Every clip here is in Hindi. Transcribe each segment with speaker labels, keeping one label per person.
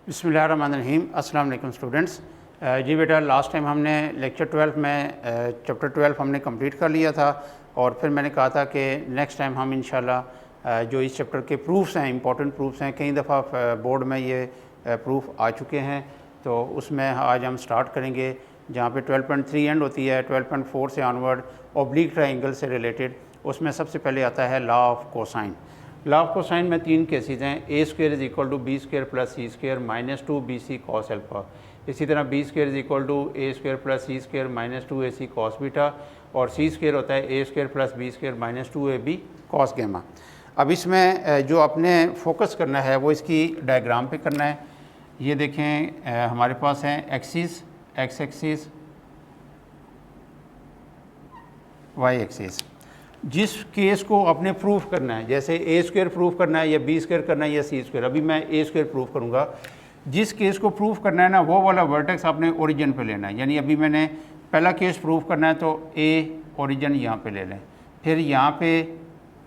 Speaker 1: बिस्मिल्लाहिर्रहमानिर्रहीम। अस्सलाम वालेकुम स्टूडेंट्स। जी बेटा, लास्ट टाइम हमने लेक्चर 12 में चैप्टर 12 हमने कंप्लीट कर लिया था और फिर मैंने कहा था कि नेक्स्ट टाइम हम इंशाल्लाह जो इस चैप्टर के प्रूफ्स हैं, इंपॉर्टेंट प्रूफ्स हैं, कई दफ़ा बोर्ड में ये प्रूफ आ चुके हैं, तो उसमें आज हम स्टार्ट करेंगे जहाँ पे 12.3 एंड होती है, 12.4 से ऑनवर्ड ऑब्लिक ट्रायंगल से रिलेटेड। उसमें सबसे पहले आता है law of cosine. Law of cosine में तीन केसेस हैं, a square is equal to b square plus c square minus 2 b c cos alpha. इसी तरह b square is equal to a square plus c square minus 2 a c cos beta, और सी स्क्वायर होता है a square plus b square minus 2 A b cos gamma. अब इसमें जो आपने फोकस करना है वो इसकी डायग्राम पे करना है। ये देखें, हमारे पास हैं axis, x axis, y axis. जिस केस को आपने प्रूफ करना है, जैसे ए स्क्वायर प्रूफ करना है या बी स्क्वायर करना है या सी स्क्वायर, अभी मैं ए स्क्वायर प्रूफ करूँगा। जिस केस को प्रूफ करना है ना, वो वाला वर्टेक्स आपने ओरिजिन पे लेना है। यानी अभी मैंने पहला केस प्रूफ करना है तो ए ओरिजिन यहाँ पे ले लें, फिर यहाँ पे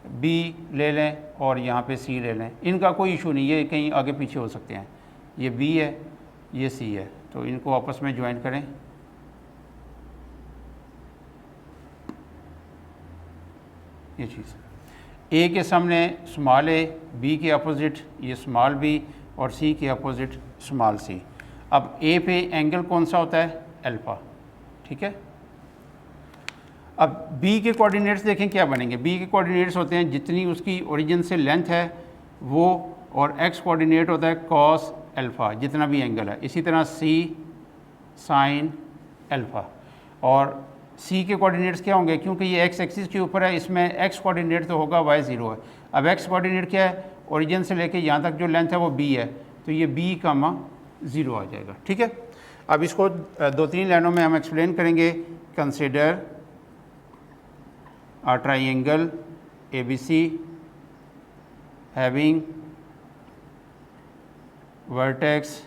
Speaker 1: बी ले लें और यहाँ पे सी ले लें। इनका कोई इशू नहीं, ये कहीं आगे पीछे हो सकते हैं। ये बी है, ये सी है, तो इनको आपस में ज्वाइन करें। ये चीज़ ए के सामने स्मॉल ए, बी के अपोजिट ये स्मॉल बी, और सी के अपोजिट स्मॉल सी। अब ए पे एंगल कौन सा होता है? अल्फ़ा। ठीक है। अब बी के कोऑर्डिनेट्स देखें क्या बनेंगे। बी के कोऑर्डिनेट्स होते हैं जितनी उसकी ओरिजिन से लेंथ है वो, और एक्स कोऑर्डिनेट होता है कॉस अल्फ़ा, जितना भी एंगल है। इसी तरह सी साइन अल्फ़ा, और सी के कोऑर्डिनेट्स क्या होंगे? क्योंकि ये एक्स एक्सिस के ऊपर है, इसमें एक्स कोऑर्डिनेट तो होगा, वाई ज़ीरो है। अब एक्स कोऑर्डिनेट क्या है? ओरिजिन से लेके यहाँ तक जो लेंथ है वो बी है, तो ये बी कामा ज़ीरो आ जाएगा। ठीक है। अब इसको दो तीन लाइनों में हम एक्सप्लेन करेंगे। Consider a triangle a b c having vertex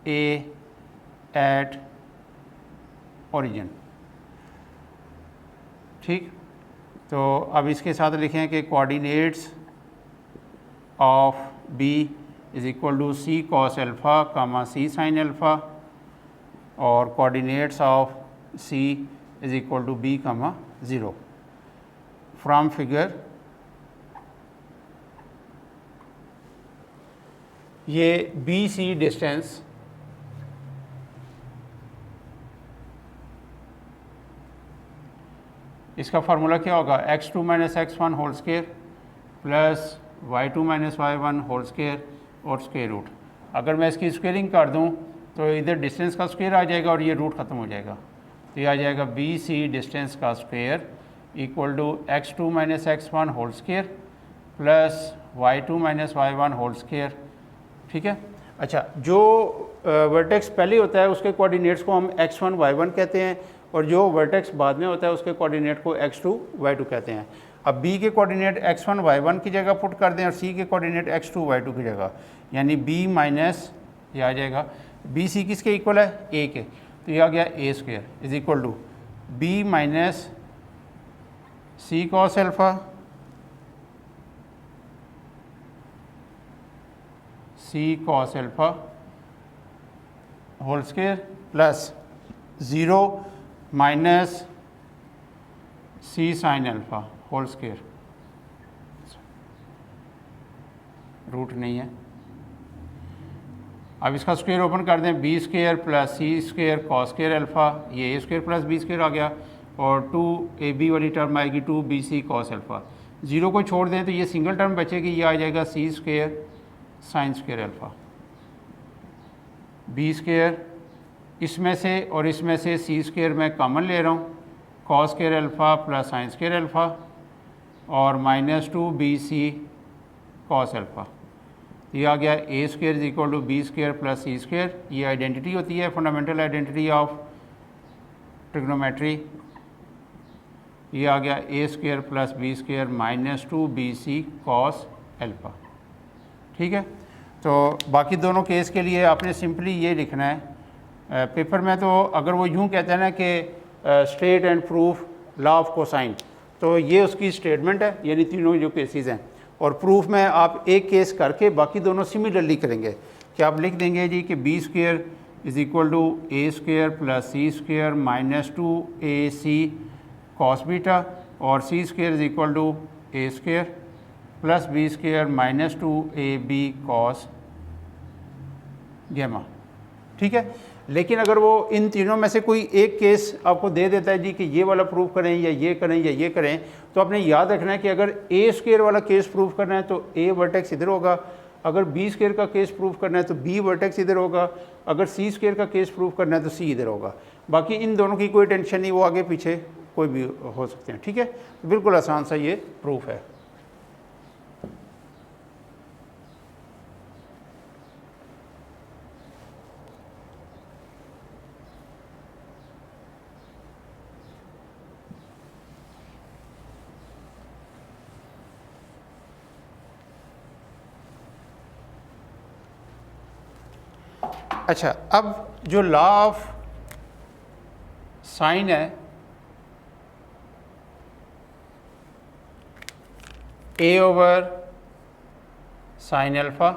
Speaker 1: a at origin. ठीक। तो अब इसके साथ लिखें कि coordinates of b is equal to c cos alpha comma c sine alpha, और coordinates of c is equal to b comma zero. From figure ये बी सी डिस्टेंस इसका फार्मूला क्या होगा? x2 minus x1 whole square plus y2 minus y1 whole square और स्क्वायर रूट। अगर मैं इसकी स्क्वेयरिंग कर दूं तो इधर डिस्टेंस का स्क्वायर आ जाएगा और ये रूट ख़त्म हो जाएगा, तो ये आ जाएगा बी सी डिस्टेंस का square equal to x2 minus x1 whole square plus y2 minus y1 whole square. ठीक है। अच्छा, जो वर्टेक्स पहले होता है उसके कोऑर्डिनेट्स को हम x1 y1 कहते हैं, और जो वर्टेक्स बाद में होता है उसके कोऑर्डिनेट को x2 y2 कहते हैं। अब b के कोऑर्डिनेट x1 y1 की जगह पुट कर दें और c के कोऑर्डिनेट x2 y2 की जगह, यानी b माइनस ये आ जाएगा बी सी किसके इक्वल है? a के, तो ये आ गया a square is equal to b minus c cos alpha c cos alpha whole square plus 0 minus c sine alpha whole square. Root नहीं है। अब इसका स्क्वायर ओपन कर दें, b square plus c square cos square alpha, ये a square plus b square आ गया, और 2ab वाली टर्म आएगी 2bc कॉस अल्फ़ा। ज़ीरो को छोड़ दें तो ये सिंगल टर्म बचेगी, ये आ जाएगा c square sine square alpha. B square इसमें से और इसमें से सी स्क्वायर मैं कॉमन ले रहा हूँ, cos square alpha plus sine square alpha, और माइनस 2bc कॉस अल्फ़ा। ये आ गया a square is equal to b square plus c square. ये आइडेंटिटी होती है, फंडामेंटल आइडेंटिटी ऑफ ट्रिग्नोमेट्री। ये आ गया a square plus b square minus 2bc cos alpha. ठीक है। तो बाकी दोनों केस के लिए आपने सिंपली ये लिखना है। पेपर में तो अगर वो यूँ कहते हैं ना कि state and proof law of cosine, तो ये उसकी स्टेटमेंट है, यानी तीनों जो केसेस हैं, और प्रूफ में आप एक केस करके बाकी दोनों सिमिलरली करेंगे। कि आप लिख देंगे जी कि b square is equal to a square plus c square minus 2ac cos beta और c square is equal to a square plus b square minus 2ab cos gamma. ठीक है, लेकिन अगर वो इन तीनों में से कोई एक केस आपको दे देता है जी कि ये वाला प्रूव करें या ये करें या ये करें, तो आपने याद रखना है कि अगर ए स्क्वायर वाला केस प्रूव करना है तो ए वर्टेक्स इधर होगा, अगर बी स्क्वायर का केस प्रूव करना है तो बी वर्टेक्स इधर होगा, अगर सी स्क्वायर का केस प्रूव करना है तो सी इधर होगा। बाकी इन दोनों की कोई टेंशन नहीं, वो आगे पीछे कोई भी हो सकते हैं। ठीक है, बिल्कुल आसान सा ये प्रूफ है। अच्छा, अब जो लॉ ऑफ साइन है, a over sine alpha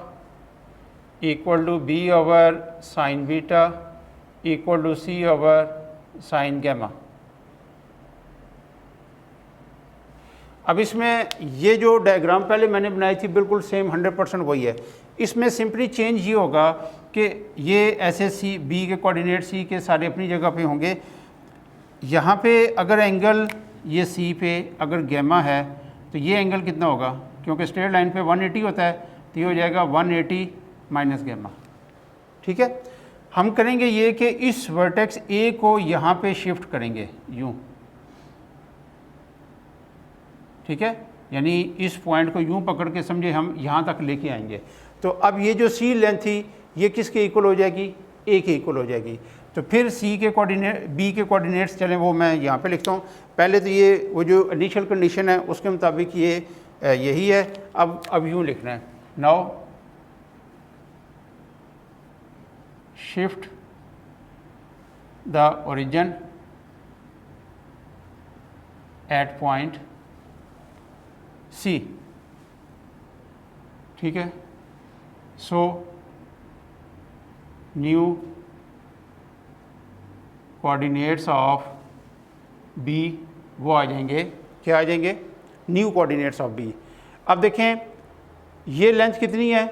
Speaker 1: equal to b over sine beta equal to c over sine gamma. अब इसमें ये जो डायग्राम पहले मैंने बनाई थी बिल्कुल सेम 100% वही है। इसमें सिंपली चेंज ये होगा कि ये ऐसे सी बी के कोऑर्डिनेट सी के सारे अपनी जगह पे होंगे। यहाँ पे अगर एंगल ये सी पे अगर गैमा है तो ये एंगल कितना होगा, क्योंकि स्ट्रेट लाइन पे 180 होता है तो ये हो जाएगा 180 माइनस गैमा। ठीक है, हम करेंगे ये कि इस वर्टेक्स ए को यहाँ पे शिफ्ट करेंगे यूँ। ठीक है, यानी इस पॉइंट को यूँ पकड़ के समझे हम यहाँ तक लेके आएंगे। तो अब ये जो सी लेंथ थी ये किसके इक्वल हो जाएगी, ए के इक्वल हो जाएगी। तो फिर सी के कोऑर्डिनेट बी के कोऑर्डिनेट्स चलें वो मैं यहाँ पे लिखता हूँ। पहले तो ये वो जो इनिशियल कंडीशन है उसके मुताबिक ये यही है। अब यूँ लिखना है, now shift the origin at point c. ठीक है, so new coordinates of b वो आ जाएंगे, क्या आ जाएंगे, न्यू कोऑर्डिनेट्स ऑफ बी। अब देखें ये लेंथ कितनी है,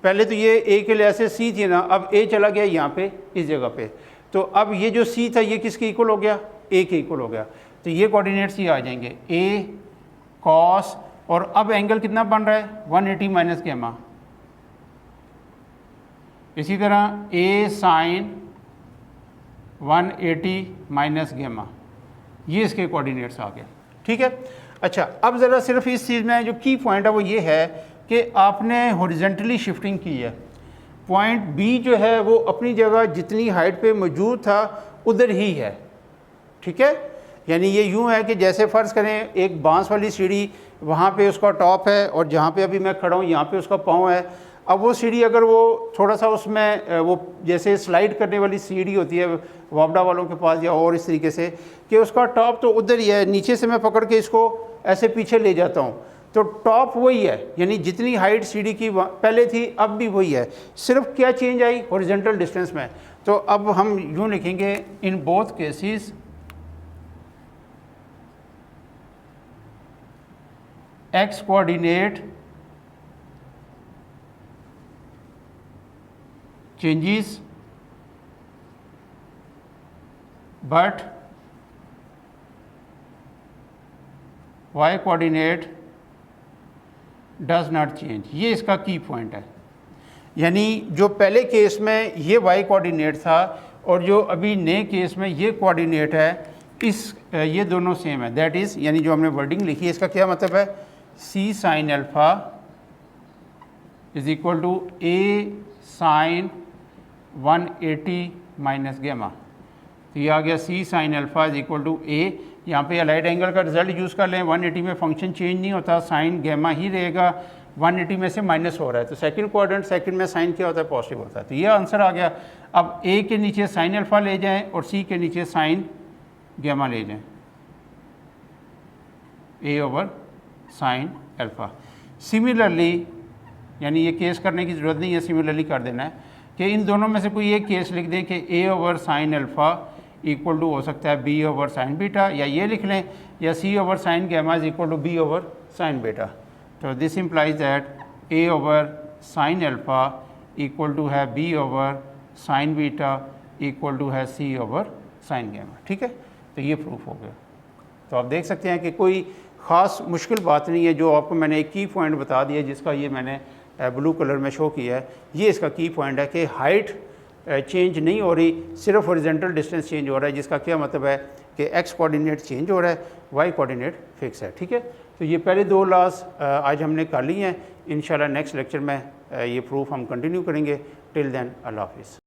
Speaker 1: पहले तो ये ए के लिए ऐसे सी थी ना, अब ए चला गया यहाँ पे इस जगह पे, तो अब ये जो सी था ये किसके इक्वल हो गया, ए के इक्वल हो गया। तो ये कोऑर्डिनेट्स ये आ जाएंगे ए कॉस, और अब एंगल कितना बन रहा है 180 माइनस गैमा। इसी तरह ए साइन 180 माइनस गैमा, ये इसके कोऑर्डिनेट्स आ गए। ठीक है, अच्छा अब ज़रा सिर्फ इस चीज़ में जो की पॉइंट है वो ये है कि आपने हॉरिजॉन्टली शिफ्टिंग की है। पॉइंट बी जो है वो अपनी जगह जितनी हाइट पे मौजूद था उधर ही है। ठीक है, यानी ये यूँ है कि जैसे फ़र्ज़ करें एक बांस वाली सीढ़ी, वहाँ पे उसका टॉप है और जहाँ पे अभी मैं खड़ा हूँ यहाँ पे उसका पाँव है। अब वो सीढ़ी अगर वो थोड़ा सा उसमें वो जैसे स्लाइड करने वाली सीढ़ी होती है वापडा वालों के पास या और इस तरीके से कि उसका टॉप तो उधर ही है, नीचे से मैं पकड़ के इसको ऐसे पीछे ले जाता हूँ तो टॉप वही है, यानी जितनी हाइट सीढ़ी की पहले थी अब भी वही है, सिर्फ क्या चेंज आई हॉरिजॉन्टल डिस्टेंस में। तो अब हम यूँ लिखेंगे in both cases x coordinate changes but y coordinate does not change। ये इसका की पॉइंट है, यानी जो पहले केस में ये y कोऑर्डिनेट था और जो अभी नए केस में ये कोऑर्डिनेट है इस ये दोनों सेम है। दैट इज़ यानी जो हमने वर्डिंग लिखी है इसका क्या मतलब है, c sine alpha is equal to a sine 180 minus gamma. तो ये आ गया c sine alpha is equal to a। यहाँ पे अलाइड एंगल का रिजल्ट यूज़ कर लें, 180 में फंक्शन चेंज नहीं होता, साइन गैमा ही रहेगा, 180 में से माइनस हो रहा है तो सेकंड क्वाड्रेंट सेकंड में साइन क्या होता है, पॉजिटिव होता है। तो ये आंसर आ गया। अब a के नीचे साइन अल्फ़ा ले जाएं और c के नीचे साइन गैमा ले जाएं, a over sine alpha. Similarly यानी ये केस करने की ज़रूरत नहीं है, सिमिलरली कर देना है। कि इन दोनों में से कोई एक केस लिख दें कि a over sine alpha equal to हो सकता है बी ओवर साइन बीटा, या ये लिख लें, या c over sine gamma is equal to b over sine beta. तो this implies that a over sine alpha equal to है b over sine beta equal to है सी ओवर साइन गैमा। ठीक है, तो ये प्रूफ हो गया। तो आप देख सकते हैं कि कोई ख़ास मुश्किल बात नहीं है। जो आपको मैंने एक की पॉइंट बता दिया, जिसका ये मैंने ब्लू कलर में शो किया है, ये इसका की पॉइंट है कि हाइट चेंज नहीं हो रही, सिर्फ हॉरिजॉन्टल डिस्टेंस चेंज हो रहा है, जिसका क्या मतलब है कि एक्स कोऑर्डिनेट चेंज हो रहा है, वाई कोऑर्डिनेट फिक्स है। ठीक है, तो ये पहले दो लॉज आज हमने कर ली हैं। इंशाल्लाह नेक्स्ट लेक्चर में ये प्रूफ हम कंटिन्यू करेंगे। टिल देन अल्लाह हाफिज़।